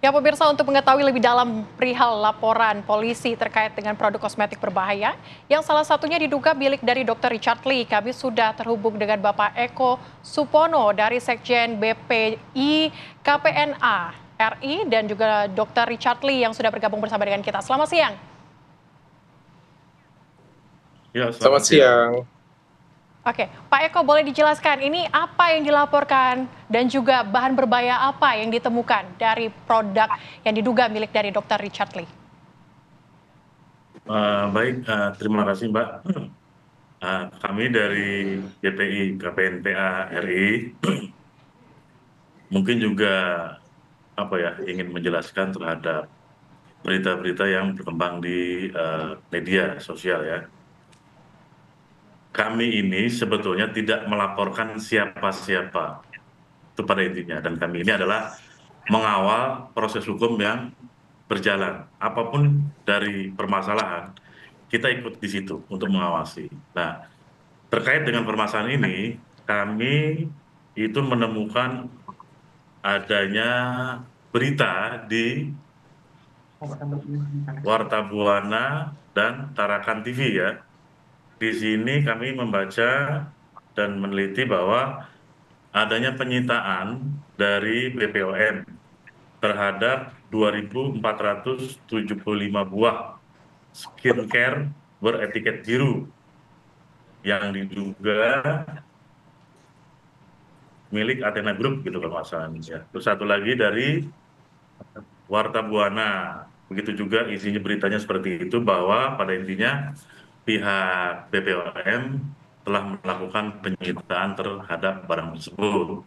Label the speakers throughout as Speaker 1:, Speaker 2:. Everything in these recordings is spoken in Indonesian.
Speaker 1: Ya pemirsa, untuk mengetahui lebih dalam perihal laporan polisi terkait dengan produk kosmetik berbahaya yang salah satunya diduga milik dari Dr. Richard Lee, kami sudah terhubung dengan Bapak Eko Supono dari Sekjen BPI KPNA RI dan juga Dr. Richard Lee yang sudah bergabung bersama dengan kita. Selamat siang.
Speaker 2: Ya,
Speaker 3: Selamat
Speaker 2: selamat siang.
Speaker 3: siang.
Speaker 1: Oke, Pak Eko boleh dijelaskan ini apa yang dilaporkan dan juga bahan berbahaya apa yang ditemukan dari produk yang diduga milik dari Dr. Richard Lee?
Speaker 2: Baik, terima kasih Mbak. Kami dari GPI KPNPA RI mungkin juga ingin menjelaskan terhadap berita-berita yang berkembang di media sosial ya. Kami ini sebetulnya tidak melaporkan siapa-siapa itu pada intinya, dan kami ini adalah mengawal proses hukum yang berjalan. Apapun dari permasalahan, kita ikut di situ untuk mengawasi. Nah, terkait dengan permasalahan ini, kami itu menemukan adanya berita di Warta Buana dan Tarakan TV ya. Di sini kami membaca dan meneliti bahwa adanya penyitaan dari BPOM terhadap 2.475 buah skincare beretiket biru yang diduga milik Athena Group gitu kalau masalahnya. Terus satu lagi dari Warta Buana. Begitu juga isinya beritanya seperti itu bahwa pada intinya pihak BPOM telah melakukan penyitaan terhadap barang tersebut.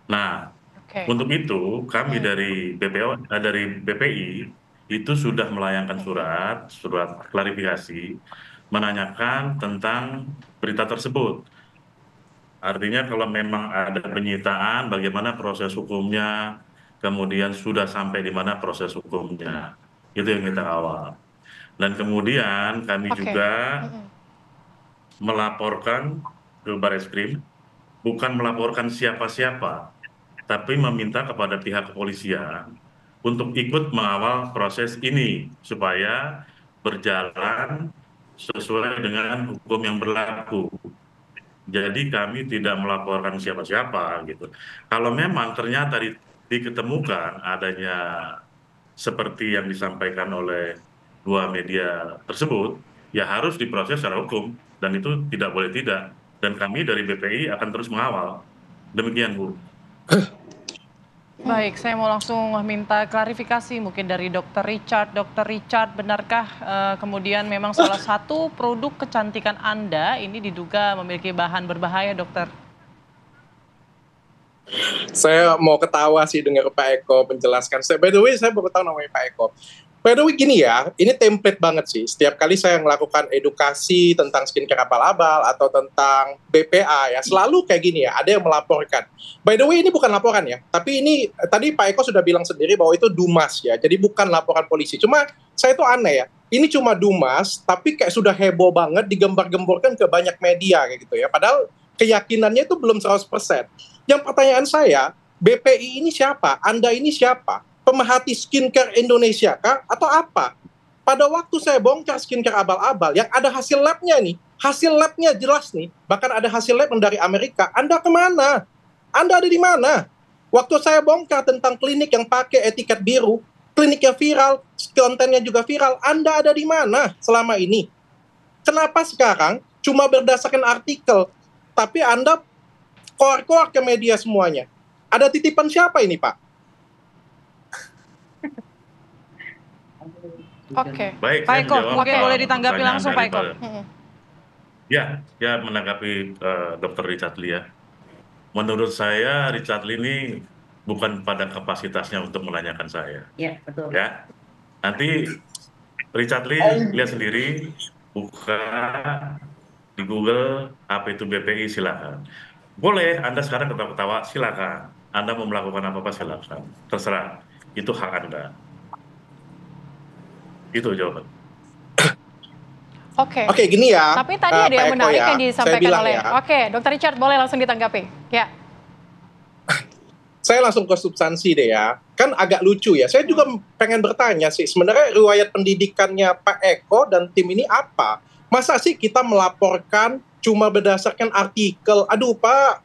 Speaker 2: Nah, untuk itu kami dari dari BPI itu sudah melayangkan surat klarifikasi menanyakan tentang berita tersebut. Artinya kalau memang ada penyitaan, bagaimana proses hukumnya, kemudian sudah sampai di mana proses hukumnya. Itu yang kita awal. Dan kemudian kami juga melaporkan ke Barreskrim, bukan melaporkan siapa-siapa, tapi meminta kepada pihak kepolisian untuk ikut mengawal proses ini supaya berjalan sesuai dengan hukum yang berlaku. Jadi kami tidak melaporkan siapa-siapa gitu. Kalau memang ternyata diketemukan adanya seperti yang disampaikan oleh dua media tersebut, ya harus diproses secara hukum dan itu tidak boleh tidak. Dan kami dari BPI akan terus mengawal. Demikian, Bu.
Speaker 4: Baik, saya mau langsung minta klarifikasi mungkin dari Dr. Richard. Dr. Richard, benarkah kemudian memang salah satu produk kecantikan Anda ini diduga memiliki bahan berbahaya, dokter?
Speaker 3: Saya mau ketawa sih dengar Pak Eko menjelaskan. By the way, saya baru tahu namanya Pak Eko. By the way, gini ya, ini template banget sih. Setiap kali saya melakukan edukasi tentang skincare abal-abal atau tentang BPA ya, selalu kayak gini ya, ada yang melaporkan. By the way, ini bukan laporan ya, tapi ini tadi Pak Eko sudah bilang sendiri bahwa itu dumas ya, jadi bukan laporan polisi. Cuma saya itu aneh ya, ini cuma dumas, tapi kayak sudah heboh banget digembar-gemborkan ke banyak media kayak gitu ya. Padahal keyakinannya itu belum 100%. Yang pertanyaan saya, BPI ini siapa? Anda ini siapa? Pemerhati skincare Indonesia kah? Atau apa? Pada waktu saya bongkar skincare abal-abal, yang ada hasil labnya nih, hasil labnya jelas nih, bahkan ada hasil lab yang dari Amerika, Anda kemana? Anda ada di mana? Waktu saya bongkar tentang klinik yang pakai etiket biru, kliniknya viral, kontennya juga viral, Anda ada di mana selama ini? Kenapa sekarang cuma berdasarkan artikel, tapi Anda keluar ke media semuanya? Ada titipan siapa ini, Pak?
Speaker 1: Oke.
Speaker 2: Baik,
Speaker 4: Pak
Speaker 2: saya
Speaker 4: Eko,
Speaker 2: menjawab
Speaker 4: mungkin boleh ditanggapi
Speaker 2: pertanyaan
Speaker 4: langsung, Pak Eko.
Speaker 2: Ya, menanggapi Dr. Richard Lee ya. Menurut saya Richard Lee ini bukan pada kapasitasnya untuk menanyakan saya.
Speaker 5: Ya, betul.
Speaker 2: Ya, nanti Richard Lee lihat sendiri, buka di Google apa itu BPI, silakan. Boleh Anda sekarang ketawa-ketawa, silakan. Anda mau melakukan apa-apa silakan, terserah. Itu hak Anda. Itu jawaban.
Speaker 1: Oke,
Speaker 3: gini ya.
Speaker 1: Tapi tadi ada yang menarik yang disampaikan oleh.
Speaker 3: Ya.
Speaker 1: Oke, Dr. Richard boleh langsung ditanggapi. Ya.
Speaker 3: saya langsung ke substansi deh ya. Kan agak lucu ya. Saya juga pengen bertanya sih, sebenarnya riwayat pendidikannya Pak Eko dan tim ini apa? Masa sih kita melaporkan cuma berdasarkan artikel? Aduh Pak,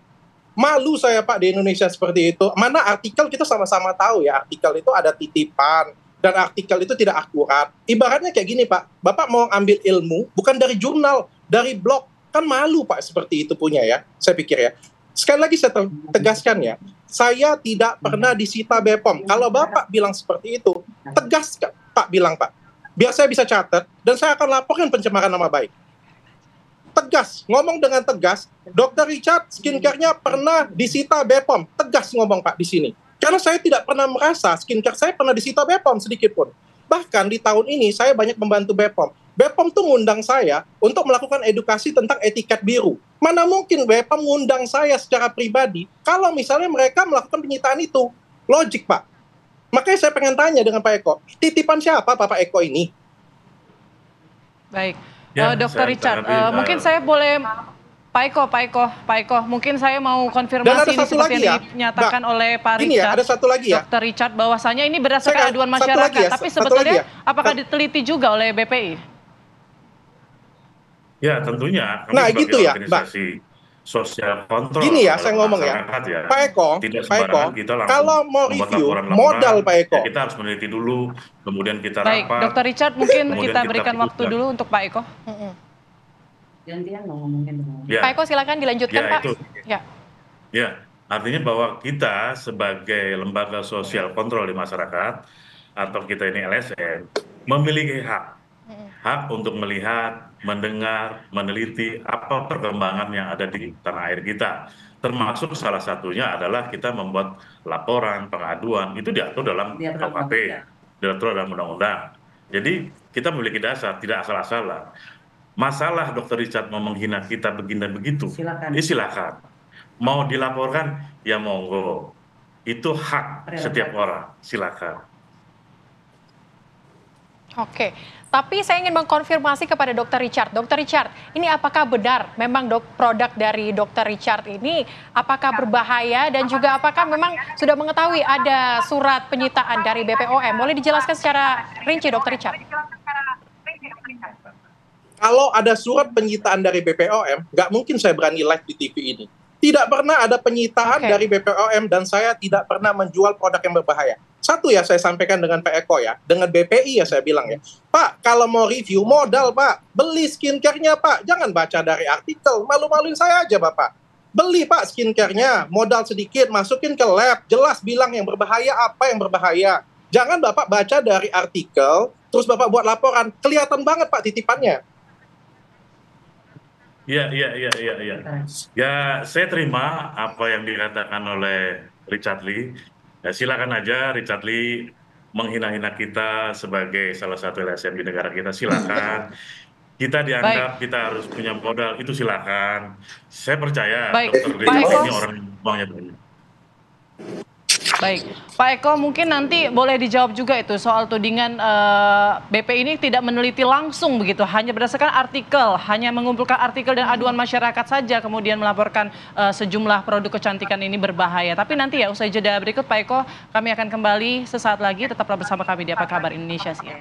Speaker 3: malu saya Pak di Indonesia seperti itu. Mana artikel kita sama-sama tahu ya, artikel itu ada titipan. Dan artikel itu tidak akurat. Ibaratnya kayak gini Pak, Bapak mau ambil ilmu bukan dari jurnal, dari blog. Kan malu Pak seperti itu punya ya, saya pikir ya. Sekali lagi saya tegaskan ya, saya tidak pernah disita BPOM. Kalau Bapak bilang seperti itu, tegas Pak bilang Pak. Biar saya bisa catat, dan saya akan laporkan pencemaran nama baik. Tegas, ngomong dengan tegas, Dr. Richard skincare-nya pernah disita BPOM. Tegas ngomong Pak di sini. Karena saya tidak pernah merasa skincare saya pernah disita BPOM sedikit pun. Bahkan di tahun ini saya banyak membantu BPOM. BPOM tuh ngundang saya untuk melakukan edukasi tentang etiket biru. Mana mungkin BPOM ngundang saya secara pribadi kalau misalnya mereka melakukan penyitaan itu. Logik, Pak. Makanya saya pengen tanya dengan Pak Eko, titipan siapa Bapak Eko ini?
Speaker 4: Baik,
Speaker 2: Ya,
Speaker 4: Dr.
Speaker 2: saya
Speaker 4: Richard,
Speaker 2: tanggapi,
Speaker 4: mungkin saya boleh, Pak Eko, mungkin saya mau
Speaker 3: Dan
Speaker 4: konfirmasi
Speaker 3: ada
Speaker 4: ini
Speaker 3: satu
Speaker 4: seperti
Speaker 3: lagi
Speaker 4: yang
Speaker 3: ya,
Speaker 4: dinyatakan oleh Pak
Speaker 3: Ini ya,
Speaker 4: Richard,
Speaker 3: ada satu lagi ya.
Speaker 4: Dr. Richard, bahwasanya ini berdasarkan
Speaker 3: Saya-
Speaker 4: aduan
Speaker 3: satu lagi
Speaker 4: masyarakat,
Speaker 3: ya,
Speaker 4: tapi
Speaker 3: satu
Speaker 4: sebetulnya
Speaker 3: lagi ya.
Speaker 4: apakah diteliti juga oleh BPI?
Speaker 2: Ya, tentunya kami
Speaker 3: Nah,
Speaker 2: sebagai
Speaker 3: gitu ya,
Speaker 2: organisasi sosial kontrol
Speaker 3: Gini ya,
Speaker 2: terhadap
Speaker 3: saya ngomong ya.
Speaker 2: masyarakat ya,
Speaker 3: Pak Eko,
Speaker 2: tidak
Speaker 3: Pak Eko,
Speaker 2: sembarangan kita langsung
Speaker 3: kalau mau
Speaker 2: membuat
Speaker 3: review
Speaker 2: laporan-laporan.
Speaker 3: modal Pak Eko.
Speaker 2: Ya, kita harus meneliti dulu, kemudian kita
Speaker 4: Baik,
Speaker 2: rapat.
Speaker 4: Dr. Richard, mungkin
Speaker 2: kemudian
Speaker 4: kita
Speaker 2: kita
Speaker 4: berikan waktu
Speaker 2: putuskan.
Speaker 4: dulu untuk Pak Eko.
Speaker 5: Gantian dong ngomongin dong.
Speaker 2: Ya,
Speaker 1: Pak Eko silakan dilanjutkan
Speaker 2: ya
Speaker 1: Pak.
Speaker 2: itu.
Speaker 1: Ya.
Speaker 2: Ya, artinya bahwa kita sebagai lembaga sosial kontrol di masyarakat atau kita ini LSM memiliki hak untuk melihat, mendengar, meneliti apa perkembangan yang ada di tanah air kita. Termasuk salah satunya adalah kita membuat laporan, pengaduan, itu diatur dalam
Speaker 5: Diatur dalam
Speaker 2: KUHP,
Speaker 5: undang-undang.
Speaker 2: diatur dalam undang-undang. Jadi kita memiliki dasar, tidak asal-asalan. Masalah Dr. Richard mau menghina kita begini dan begitu,
Speaker 5: Silakan.
Speaker 2: silakan. Mau dilaporkan, ya monggo. Itu hak setiap orang, silakan.
Speaker 1: Oke, tapi saya ingin mengkonfirmasi kepada Dr. Richard. Dr. Richard, ini apakah benar memang produk dari Dr. Richard ini apakah berbahaya dan juga apakah memang sudah mengetahui ada surat penyitaan dari BPOM? Boleh dijelaskan secara rinci, Dr. Richard?
Speaker 3: Kalau ada surat penyitaan dari BPOM, nggak mungkin saya berani live di TV ini. Tidak pernah ada penyitaan
Speaker 1: Oke.
Speaker 3: dari BPOM dan saya tidak pernah menjual produk yang berbahaya. Satu ya saya sampaikan dengan Pak Eko ya, dengan BPI ya saya bilang ya, Pak kalau mau review modal Pak, beli skincare-nya Pak, jangan baca dari artikel, malu-maluin saya aja Bapak. Beli Pak skincare-nya, modal sedikit, masukin ke lab, jelas bilang yang berbahaya apa yang berbahaya. Jangan Bapak baca dari artikel, terus Bapak buat laporan, kelihatan banget Pak titipannya.
Speaker 2: Ya. Ya, saya terima apa yang dikatakan oleh Richard Lee. Ya, silakan aja Richard Lee menghina-hina kita sebagai salah satu LSM di negara kita, silakan. Kita dianggap kita harus punya modal, itu silakan. Saya percaya
Speaker 4: Baik,
Speaker 2: Dr.
Speaker 4: Pak
Speaker 2: Richard
Speaker 4: Eko.
Speaker 2: ini orang yang uangnya banyak.
Speaker 4: Baik, Pak Eko mungkin nanti boleh dijawab juga itu soal tudingan BP ini tidak meneliti langsung begitu, hanya berdasarkan artikel, hanya mengumpulkan artikel dan aduan masyarakat saja kemudian melaporkan sejumlah produk kecantikan ini berbahaya. Tapi nanti ya usai jeda berikut Pak Eko, kami akan kembali sesaat lagi, tetaplah bersama kami di Apa Kabar Indonesia siang.